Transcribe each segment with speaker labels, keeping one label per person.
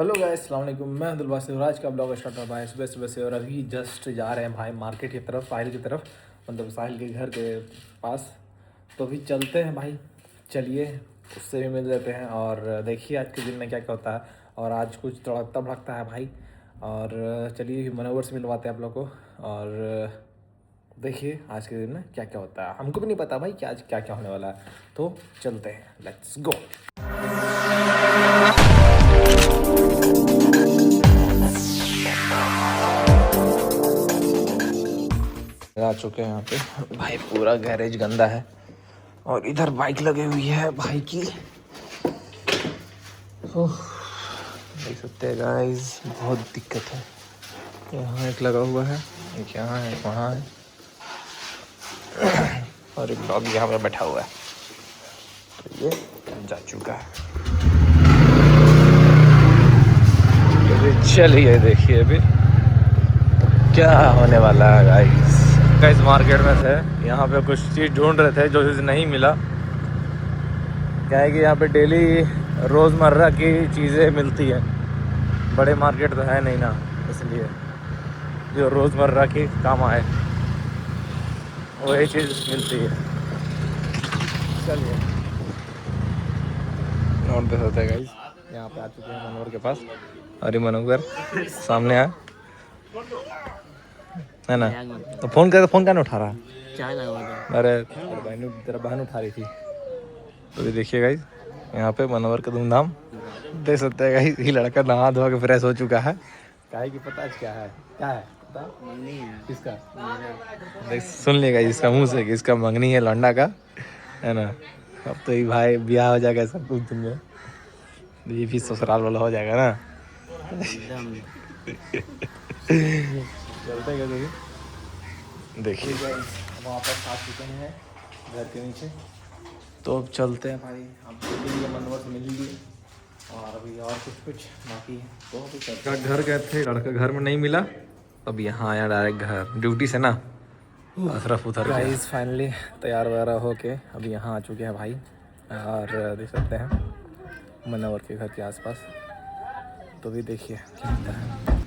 Speaker 1: Hello guys, अस्सलाम वालेकुम। मैं अब्दुल बासित। आज का ब्लॉग स्टार्ट हुआ है सुबह सुबह से और अभी जस्ट जा रहे हैं भाई मार्केट की तरफ, साहिल की तरफ, मतलब साहिल के घर के पास। तो अभी चलते हैं भाई, चलिए उससे भी मिल लेते हैं और देखिए आज के दिन में क्या क्या होता है। और आज कुछ तड़कता भड़कता है भाई। और चलिए मनोवर से मिलवाते हैं आप लोग को और देखिए आज के दिन में क्या क्या होता है। हमको भी नहीं पता भाई कि आज क्या क्या होने वाला है, तो चलते हैं, लेट्स गो। आ चुके हैं यहाँ पे भाई, पूरा गैरेज गंदा है और इधर बाइक लगी हुई है भाई की। देख सकते हैं गाइस, बहुत दिक्कत है। यहाँ एक लगा हुआ है, एक यहाँ है, एक वहाँ है और एक डॉग यहाँ पे बैठा हुआ है। तो ये जा चुका है। तो चलिए देखिए अभी क्या होने वाला है गाइस। गाइस मार्केट में थे, यहाँ पे कुछ चीज़ ढूंढ रहे थे जो चीज़ नहीं मिला। क्या है कि यहाँ पे डेली रोज़मर्रा की चीज़ें मिलती हैं, बड़े मार्केट तो है नहीं ना, इसलिए जो रोज़मर्रा की काम आए वही चीज़ मिलती है। चलिए नोट दे सकते हैं गाइस, यहाँ पे आ चुके हैं मनोहर के पास और ये मनोहर सामने आए है ना। तो फ़ोन कर, फ़ोन क्या नहीं उठा रहा? अरे तेरा बहन उठा रही थी। तो ये देखिए गाइस, यहाँ पे मनोहर का धूमधाम देख सकते हैं गाइस। ये लड़का नहा धोआ के फ्रेश हो चुका है। काहे की पता आज क्या है, क्या है पता? मंगनी है। किसका? देख सुन लेगा इसका मुँह से कि इसका मंगनी है लौंडा का, है ना। अब तो ये भाई ब्याह हो जाएगा सब कुछ दिन में, ये भी ससुराल वाला हो जाएगा ना। चलते हैं देखिए वापस आ चुके हैं घर के नीचे। तो अब चलते हैं भाई, अब लिए मनोहर से मिल लिए और अभी और कुछ बाकी है तो अभी चलते हैं। घर गए थे, लड़का घर में नहीं मिला, अब यहाँ आया डायरेक्ट घर, ड्यूटी से ना असरफ उधर। गाइस फाइनली तैयार वगैरह हो के अभी यहाँ आ चुके हैं भाई और देख सकते हैं मनोहर के घर के आसपास। तो भी देखिए क्या होता है।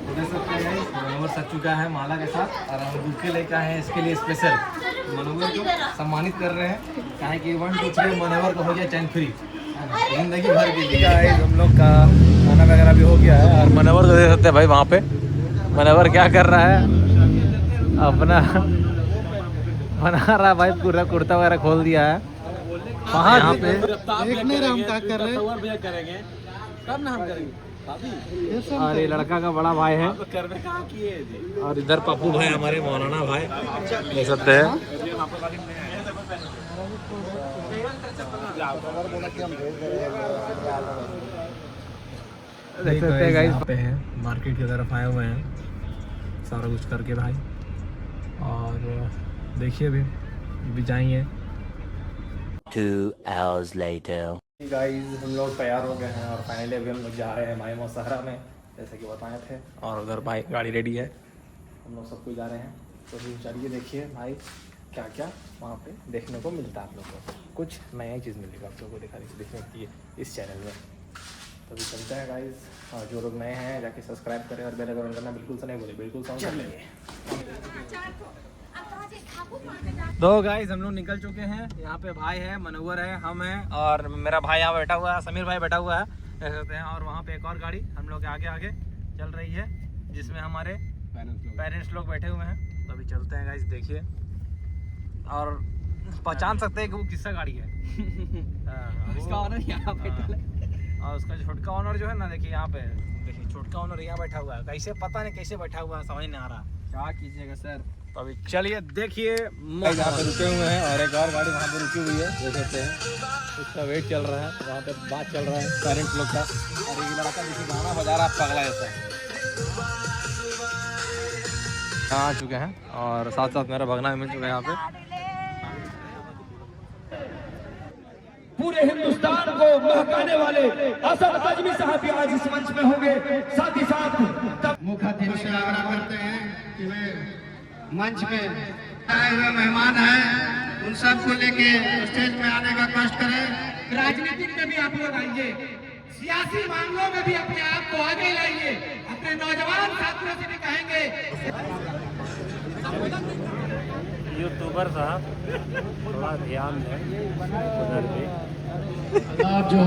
Speaker 1: मनोहर सज चुका है माला के साथ और हम बुके लेकर आए हैं इसके लिए स्पेशल। मनोहर को सम्मानित कर रहे हैं, कहा कि 1 2 3 मनोहर को हो गया चैन फ्री जिंदगी भर के लिए। हम लोग का खाना वगैरह भी हो गया है और मनोहर को देख सकते हैं भाई वहाँ पे मनोहर क्या कर रहा है, अपना बना रहा है भाई, पूरा कुर्ता वगैरह खोल दिया है वहाँ यहाँ पे।
Speaker 2: देख नहीं रहे हम क्या कर रहे हैं, कब ना हम करेंगे।
Speaker 1: और ये लड़का का बड़ा भाई है और इधर पप्पू भाई हमारे मौलाना भाई देख सकते हैं। देख सकते हैं गाइस पे हैं, मार्केट की तरफ आए हुए हैं सारा कुछ करके भाई। और देखिए अभी जाएंगे।
Speaker 3: 2 hours later.
Speaker 1: गाइस हम लोग तैयार हो गए हैं और फाइनली अभी हम लोग जा रहे हैं मायमो सहरा में, जैसे कि बताए थे। और उधर भाई गाड़ी रेडी है, हम लोग सब कुछ जा रहे हैं। तो फिर चलिए देखिए भाई क्या क्या वहाँ पे देखने को मिलता है आप लोगों को, कुछ नया चीज़ मिलेगा आप लोगों को देखने के लिए इस चैनल में। तो अभी चलते हैं गाइस, और जो लोग नए हैं जाके सब्सक्राइब करें और बेल आइकन करना बिल्कुल से नहीं भूलें, बिल्कुल साउंड कर लेंगे। तो गाइस हम लोग निकल चुके हैं, यहाँ पे भाई है, मनोहर है, हम हैं और मेरा भाई यहाँ बैठा हुआ है, समीर भाई बैठा हुआ है देख सकते हैं। और वहाँ पे एक और गाड़ी हम लोग के आगे आगे चल रही है जिसमें हमारे पेरेंट्स लोग बैठे हुए हैं। तो अभी चलते हैं गाइस देखिए, और पहचान सकते हैं कि वो किसका गाड़ी है।
Speaker 2: उसका ऑनर यहाँ बैठा है
Speaker 1: और उसका छोटका ऑनर जो है ना, देखिए यहाँ पे, देखिए छोटका ऑनर यहाँ बैठा हुआ है, कैसे पता नहीं कैसे बैठा हुआ है, समझ नहीं आ रहा
Speaker 2: क्या कीजिएगा सर।
Speaker 1: तो अभी चलिए देखिए यहाँ पे रुके हुए हैं और एक और गाड़ी वहाँ पे रुकी हुई है देख सकते हैं, उसका वेट चल रहा है, वहाँ पे बात चल रहा है पेरेंट्स लोग का। और ये लड़का देखिए गाना बजा रहा है पगला ऐसा। यहाँ आ चुके हैं और साथ साथ मेरा भगना भी मिल चुका है यहाँ पे।
Speaker 4: पूरे हिंदुस्तान को महकाने वाले असद कजमी साहब भी आज इस मंच में होंगे। साथ ही साथ मुखातिब से आग्रह करते हैं कि वे
Speaker 5: मंच में आए हुए मेहमान हैं, उन सबको लेके स्टेज में आने का कष्ट करें।
Speaker 4: राजनीतिक में भी आप लोग आइए, सियासी मामलों में भी अपने आप को आगे लाइए। अपने नौजवान छात्रों से भी कहेंगे,
Speaker 2: यूट्यूबर साहब थोड़ा ध्यान दें उधर भी।
Speaker 5: आप जो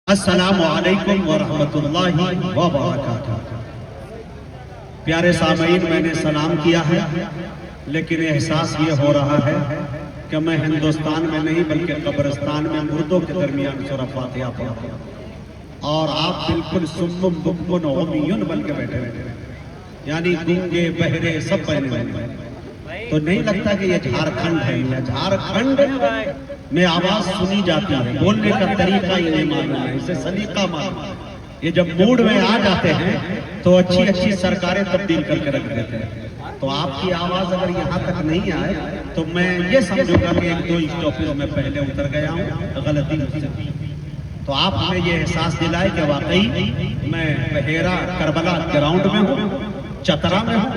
Speaker 5: अस्सलामु अलैकुम व रहमतुल्लाहि व बरकातुहू। प्यारे सामीन, मैंने सलाम किया है, लेकिन एहसास ये हो रहा है कि मैं हिंदुस्तान में नहीं बल्कि कब्रिस्तान में मुर्दों के दरमियान सूरह फातिहा पढ़ रहा हूं, और आप बिल्कुल सुम्मुम बुक्मुन उम्मियुन बन के बैठे हुए, यानी गूंगे बहरे सब बने हुए। तो नहीं लगता कि ये झारखंड है? या झारखंड में आवाज सुनी जाती है, बोलने का तरीका ही नहीं मालूम है, इसे सलीका मालूम है। ये जब मूड में आ जाते हैं तो अच्छी अच्छी सरकारें तब्दील करके रख देते हैं। तो आपकी आवाज अगर यहाँ तक नहीं आए तो मैं ये समझूंगा कि एक दो स्टॉपेज में पहले उतर गया हूँ, गलती मुझसे। तो आप हमें ये एहसास दिलाए कि वाकई मैं बहेरा करबला ग्राउंड में हूँ, चतरा में हूँ,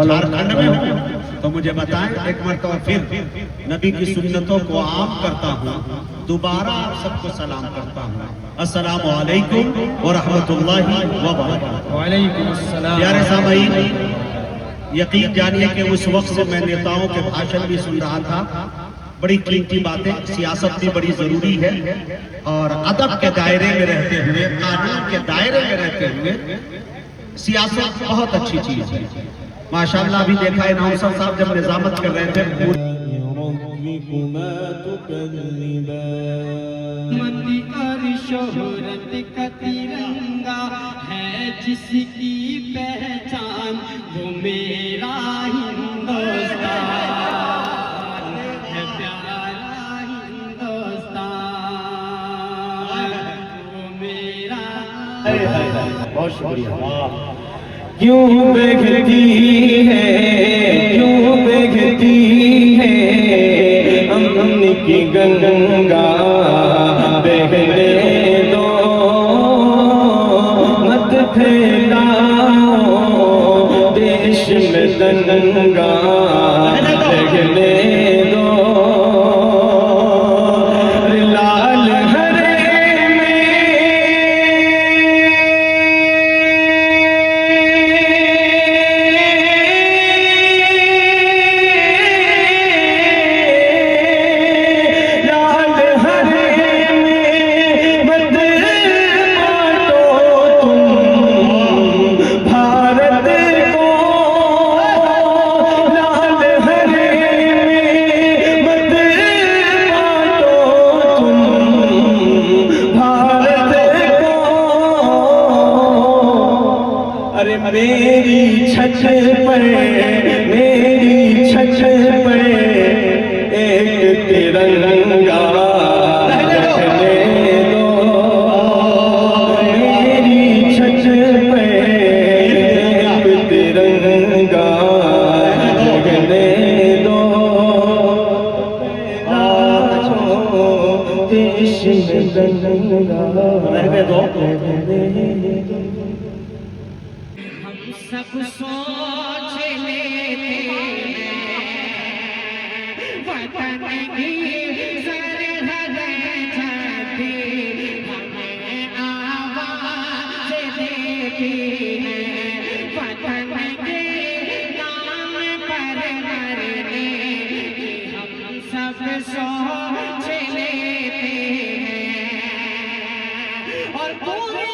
Speaker 5: झारखंड में हूँ। तो मुझे बताएं, एक मरतबा फिर नबी की सुन्नतों को आम करता हूँ, दोबारा आप सबको सलाम करता हूँ। अस्सलामु अलैकुम व रहमतुल्लाहि व बरकातुहू।
Speaker 1: वालेकुम अस्सलाम।
Speaker 5: प्यारे सामीन, यकीन जानिए कि उस वक्त से मैं नेताओं के भाषण भी सुन रहा था। बड़ी कीमती बातें, सियासत भी बड़ी जरूरी है, और अदब के दायरे में रहते हुए, कानून के दायरे में रहते हुए सियासत बहुत अच्छी चीज है। माशाअल्लाह अभी देखा है नौसर साहब जब निजामत कर रहे थे,
Speaker 6: शोहरत का तिरंगा है जिसकी पहचान, वो मेरा हिंदुस्तान है, प्यारा हिंदुस्तान वो मेरा।
Speaker 5: बहुत शुक्रिया।
Speaker 6: क्यों बहती है, क्यों बहती है अमन की गंगा, बहने दो मत फैलाओ देश में दंगा, बहने दो लाल हरे मेरी छत पर, मेरी छत पर एक तिरंगा रखने दो, मेरी छत पर एक तिरंगा रखने दो, देश में दंगा रहने दो। सब सोच लेते वतन की सरहद छाती, हमें आवाज देती है वतन के नाम पर मरने की। हम सब सोच लेते हैं और पूरी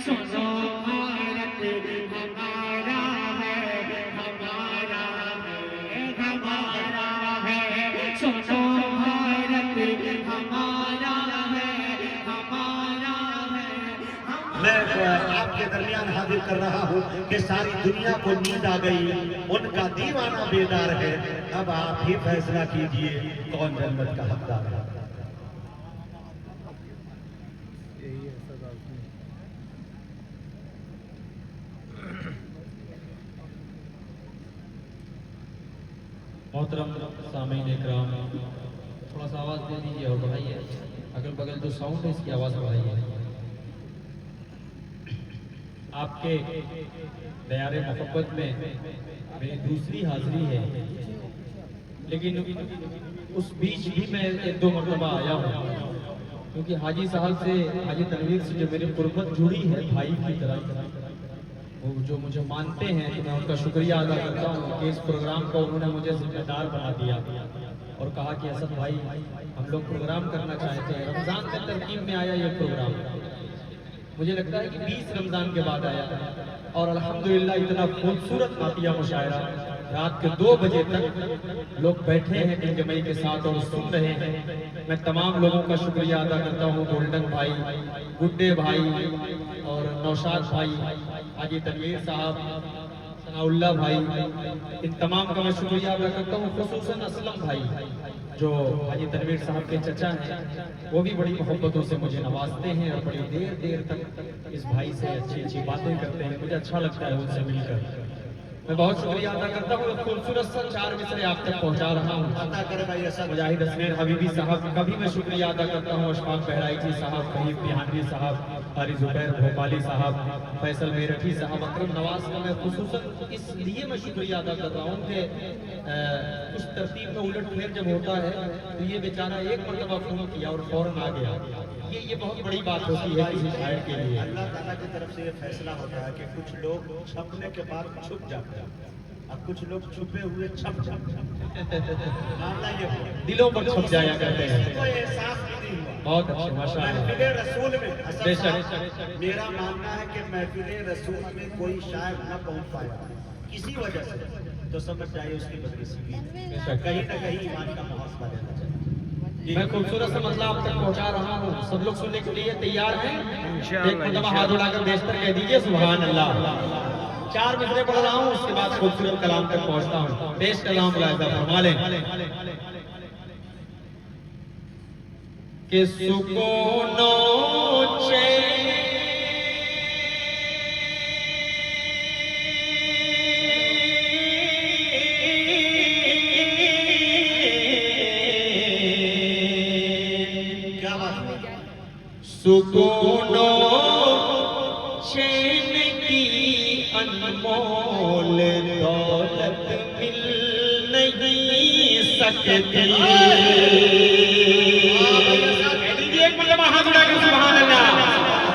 Speaker 4: सुनो भारत हमारा है, हमारा है, हमारा है, सुनो भारत हमारा है, हमारा है।
Speaker 5: मैं आपके दरमियान हाजिर कर रहा हूँ कि सारी दुनिया को नींद आ गई, उनका दीवाना बेदार है। अब आप ही फैसला कीजिए कौन जन्नत का हकदार है।
Speaker 2: मोहतरम सामीन इकराम, थोड़ा सा आवाज़ दे दीजिए और बढ़ाइए, अगल बगल जो साउंड है इसकी आवाज़ बढ़ाइए। आपके दयारे मोहब्बत में मेरी दूसरी हाजिरी है, लेकिन उस बीच भी मैं एक दो मरतबा आया हूँ, क्योंकि हाजी साहब से, हाजी तनवीर से जो मेरी कुर्बत जुड़ी है भाई की तरह, वो जो मुझे मानते हैं, तो मैं उनका शुक्रिया अदा करता हूँ कि इस प्रोग्राम को उन्होंने मुझे जिम्मेदार बना दिया और कहा कि असद भाई हम लोग प्रोग्राम करना चाहते हैं। रमज़ान में तरकीब में आया ये प्रोग्राम, मुझे लगता है कि 20 रमज़ान के बाद आया और अल्हम्दुलिल्लाह इतना खूबसूरत नातिया मुशायरा, रात के 2 बजे तक लोग बैठे हैं दिलजमई के साथ और सुन रहे हैं। मैं तमाम लोगों का शुक्रिया अदा करता हूँ, गोल्डन भाई, गुड्डे भाई और नौशाद भाई, हाजी तनवीर साहब, सनाउल्लाह भाई, इन तमाम का मैं शुक्रिया अदा करता हूँ। खुसूसन असलम भाई जो हाजी तनवीर साहब के चचा हैं, वो भी बड़ी मोहब्बतों से मुझे नवाजते हैं और बड़ी देर देर तक इस भाई से अच्छी अच्छी बातें करते हैं। मुझे अच्छा लगता है उनसे मिलकर। मैं बहुत शुक्रिया अदा करता हूँ। खूबसूरत सा 4 मिसरे आप तक पहुँचा रहा हूँ। मुजाहिद हसनैन हबीबी साहब का भी मैं शुक्रिया अदा करता हूँ। अशफाक बहराइची साहब, फहीम बिहानवी साहब, हारी जुबैर भोपाली साहब, फैसल मेरठी साहब, अकरम नवाज का मैं खुसूसन इसलिए मैं शुक्रिया अदा कर रहा हूँ कि कुछ तरतीब में उलट फेर जब होता है तो ये बेचारा एक मरतबा फोन किया और फौरन आ गया। ये बहुत बड़ी बात होती है किसी शायर के लिए।
Speaker 5: अल्लाह ताला की तरफ से ये फैसला होता है कि कुछ लोग छपने के बाद छुप जाते हैं और कुछ लोग छुपे हुए छप जाते हैं। मामला ये
Speaker 2: दिलों पर छप जाया करते हैं।
Speaker 5: कोई एहसास नहीं हुआ।
Speaker 2: बहुत अच्छे, माशाअल्लाह।
Speaker 5: महफिल रसूल में
Speaker 2: बेशक।
Speaker 5: मेरा मानना है कि महफिल रसूल में कोई शायर न पहुंच पाया किसी वजह से, तो समझ जाइए उसकी बदकिस्मती, कहीं न कहीं ईमान का मुहासबा लेना चाहिए।
Speaker 2: मैं खूबसूरत सा मसला आप तक पहुंचा रहा हूँ। सब लोग सुनने के लिए तैयार हैं? एक मरतबा हाथ उठाकर बेशतर कह दीजिए सुभान अल्लाह। 4 मिसरे पढ़ रहा हूँ, उसके बाद खूबसूरत कलाम तक पहुंचता हूँ। पेश कलाम मुलाहिजा फरमा लें कि सुकूनो सुकूनो चैन की अनमोल दौलत मिल नहीं सकती। एक मतलब हाथ उठाकर सुभान अल्लाह।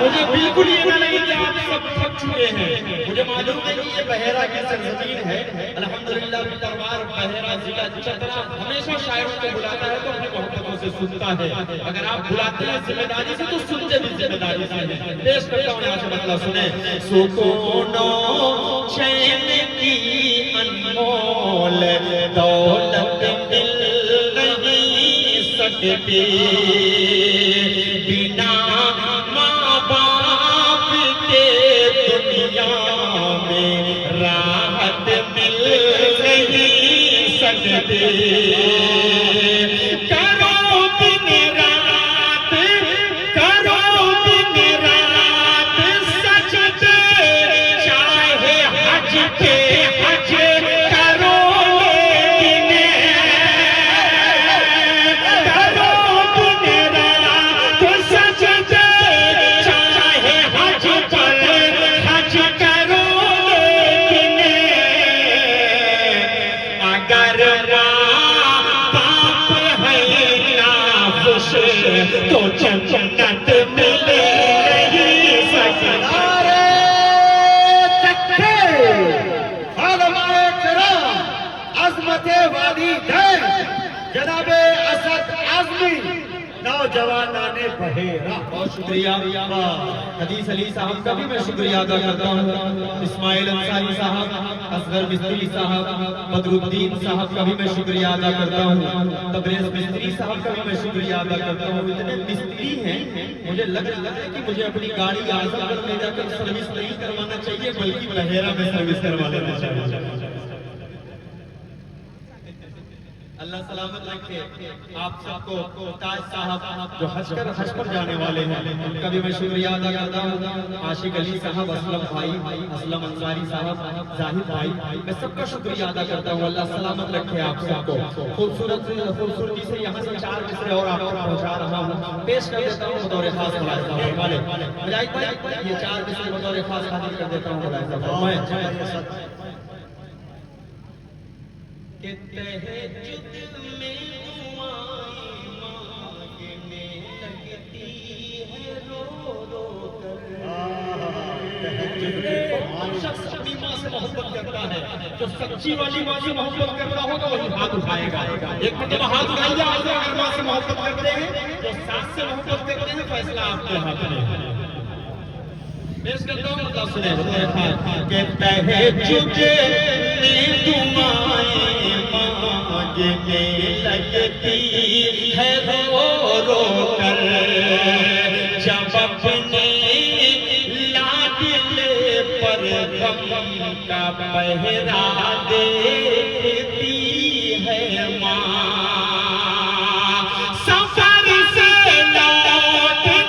Speaker 2: मुझे बिल्कुल ये ना लगे कि आप सब थक चुके हैं। मुझे मालूम है कि ये बहेरा की सरजमीन है। अल्हम्दुलिल्लाह दरबार बहेरा जिला चतरा हमेशा शायरों को बुलाता है तो अपनी मोहब्बतों से सुनता है। अगर आप बुलाते हैं जिम्मेदारी से तो सुनते भी जिम्मेदारी से हैं। पेश करता हूँ यहाँ से मतलब सुने। सुकूनो चैन की अनमोल दौलत मिल नहीं सकती, बिना माँ बाप के दुनिया में राहत मिल नहीं सकती। करो दिन रात सजदे, चाहे हज के हज करो, लेकिन करो दिन रात सजदे, चाहे हज पर हज करो, लेकिन अगर बाप है ना खुश तो जन्नत मिल नहीं सकती।
Speaker 5: अजमत वाली जनाबे आजमी नौजवाना ने बहेरा।
Speaker 2: बहुत शुक्रिया हदीस अली साहब का भी मैं शुक्रिया अदा करता हूँ, इस्माइल अंसारी साहब, असगर मिस्त्री साहब, बदरुद्दीन साहब का भी मैं शुक्रिया अदा करता हूँ, तबरेज मिस्त्री साहब का भी मैं शुक्रिया अदा करता हूँ। इतने मिस्त्री हैं, मुझे लग रहा है कि मुझे अपनी गाड़ी आजमगढ़ ले जाकर सर्विस नहीं करवाना चाहिए, बल्कि बहेरा में सर्विस करवा लेना चाहिए। अल्लाह सलामत रखे आप सबको। ताज साहब जो हज पर जाने वाले हैं, उनका भी मैं शुक्रिया अदा करता हूँ। आशिक अली साहब, असलम भाई, असलम अंसारी साहब, जाहिद भाई, मैं सबका शुक्रिया अदा करता हूँ। अल्लाह सलामत रखे आप सबको। खूबसूरती से यहाँ से 4 मिसरे और आपको पहुँचा रहा हूँ, पेश कर देता हूँ बतौर खास मुलाहिजा वाले। मुजाहिद भाई ये 4 मिसरे बतौर खास हाजिर कर देता हूँ मुलाहिजा। के तहज्जुद में दुआएं मांगने लगती है रो रो कर। कौन शख्स अपनी माँ से मोहब्बत करता है, जो सच्ची वाली माँ से मोहब्बत करता होगा वही हाथ उठाएगा। एक मतलब हाथ उठाइए आप अगर माँ से मोहब्बत करते हैं, जो सास से मोहब्बत करते हैं, फैसला आपके हाथ में है। पेश करता हूँ, अल्लाह सुने। के तहज्जुद में दुआएं मांगने लगती है रो रो कर, जब अपने लाडले पर गम का पहरा देती है माँ। सफर से लौटने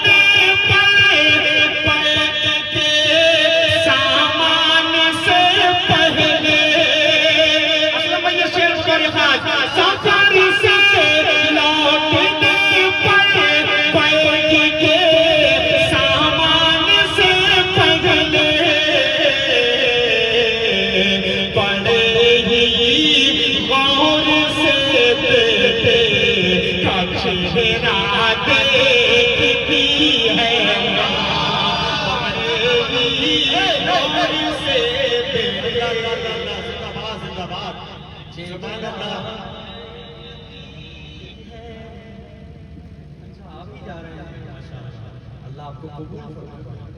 Speaker 2: पर के सामान से पहले सफर से लौटने पर के सामान से पहले बड़े ही गौर से बेटे का चेहरा देखती है बड़े ही गौर से अल्लाह आपको कबूल फरमाए।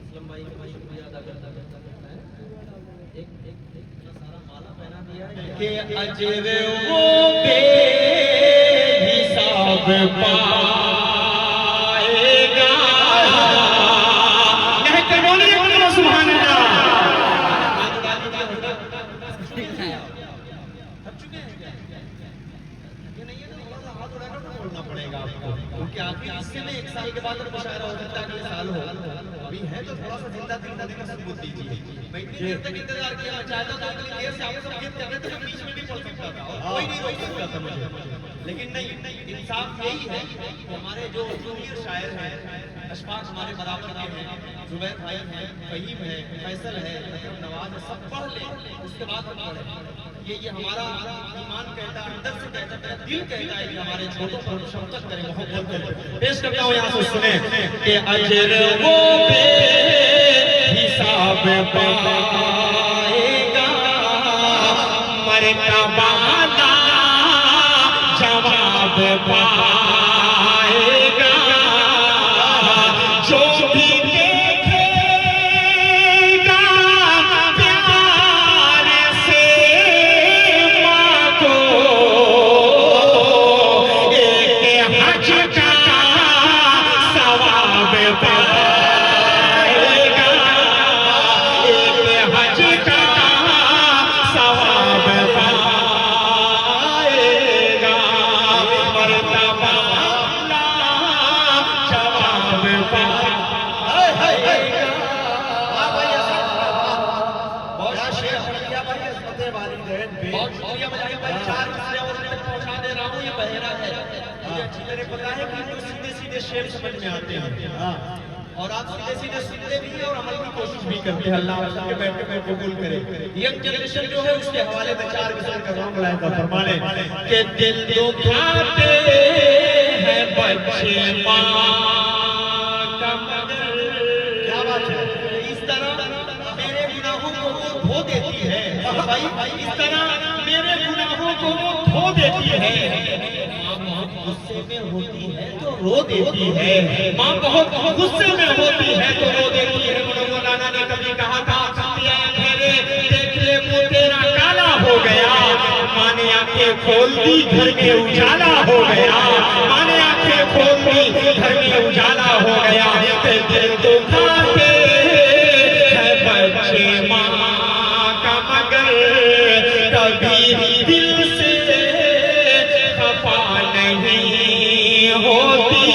Speaker 2: असलम भाई का शुक्रिया अदा करता है। एक सारा माला पहना दिया है कि अजर वो बेहिसाब पाएगा। कहते बोलिए सुभान अल्लाह। पड़ेगा आपको, क्योंकि आपके हिस्से में 1 साल के बाद मुशायरा हो सकता है, अगले साल हो। अभी है तो थोड़ा सा जिंदा का सबूत दीजिए। मैं इतनी देर तक इंतजार किया, मैं चाहता था कि देर से आप सब गिफ्ट कर रहे थे, मैं बीच में भी पढ़ सकता था और कोई नहीं रोक सकता था मुझे। लेकिन नहीं, इंसाफ यही है कि हमारे जो जूनियर शायर हैं, अशफाक हमारे बराबर के हैं, जुबैर भाई हैं, फहीम है, फैसल है, नवाज है, सब पढ़ ले, उसके बाद हम पढ़े। ये हमारा ईमान कहता है, अंदर से कहता है, दिल कहता है कि हमारे छोटों पर शफकत करें, मोहब्बत करें। पेश करता हूँ यहाँ से सुने कि अजर वो बेहिसाब पाएगा, मरतबा जवाब पाएगा, जो भी देखेगा प्यार से माँ को, एक हज का सवाब पाएगा, एक हज का सवाब पाएगा, मरतबा जवाब पाएगा। बहुत शुक्रिया भाई, 4 मिसरे और तक पहुंचा दे रहा हूँ। ये बहेरा है, मुझे अच्छी तरह पता है कि तो सीधे सीधे शेर समझ में आते हैं और आप सीधे सीधे सुनते भी हैं और अमल की कोशिश भी करते हैं। अल्लाह सबके बैठ के कबूल करे। यंग जनरेशन जो है उसके हवाले में 4 मिसरे कर रहा हूँ। मुलाहिजा फरमाने के दिल दुखाते हैं बच्चे माँ का मगर, क्या बात है, इस तरह मेरे गुनाहों को धो देती है भाई, इस तरह मेरे गुनाहों को देती है, माँ बहुत गुस्से में होती है तो रो देती है, माँ बहुत गुस्से में होती है तो रो देती है। मौलाना ने कभी कहा था, देख ले मुँह तेरा काला हो गया, माँ ने आंखें खोल दी घर में उजाला हो गया, माँ ने आंखें खोल दी घर में उजाला हो गया। दिल तो खाते हैं बच्चे माँ का, मगर कभी दिल से खफा नहीं होती।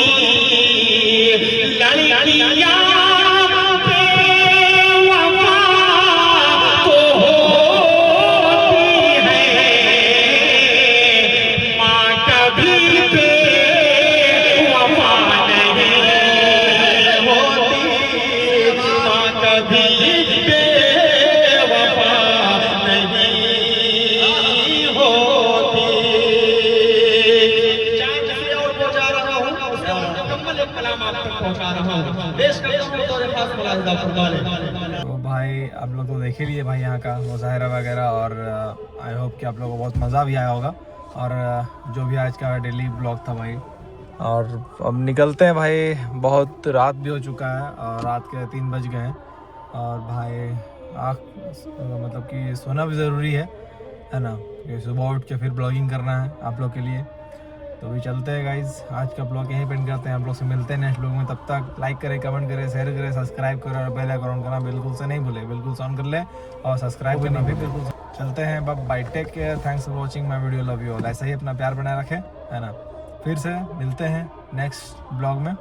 Speaker 2: लड़कियाँ बेवफा तो होती हैं, माँ कभी बेवफा नहीं होती, माँ कभी बेवफा नहीं होती। चांद से और पहुंचा रहा हूँ, उससे और मुकम्मल एक कलाम आप तक पहुंचा रहा हूँ। पेश करता हूँ तौर खास मुलाहिजा फरमाने।
Speaker 1: तो भाई आप लोग तो देख ही लिए भाई यहाँ का मुजाहरा वगैरह, और आई होप कि आप लोगों को बहुत मज़ा भी आया होगा। और जो भी आज का डेली ब्लॉग था भाई, और अब निकलते हैं भाई, बहुत रात भी हो चुका है और रात के 3 बज गए हैं। और भाई मतलब कि सोना भी ज़रूरी है ना, कि सुबह उठ के फिर ब्लॉगिंग करना है आप लोग के लिए। तो भी चलते हैं गाइज, आज का ब्लॉग यहीं पेंड करते हैं। आप लोग से मिलते हैं नेक्स्ट ब्लॉग में, तब तक लाइक करें, कमेंट करें, शेयर करें, सब्सक्राइब करें और बेल आइकन ऑन करना बिल्कुल से नहीं भूलें, बिल्कुल से ऑन कर लें और सब्सक्राइब करना भी बिल्कुल। चलते हैं, bye, take care, thanks for watching my video, love you all. ऐसा ही अपना प्यार बनाए रखें, है ना। फिर से मिलते हैं नेक्स्ट ब्लॉग में।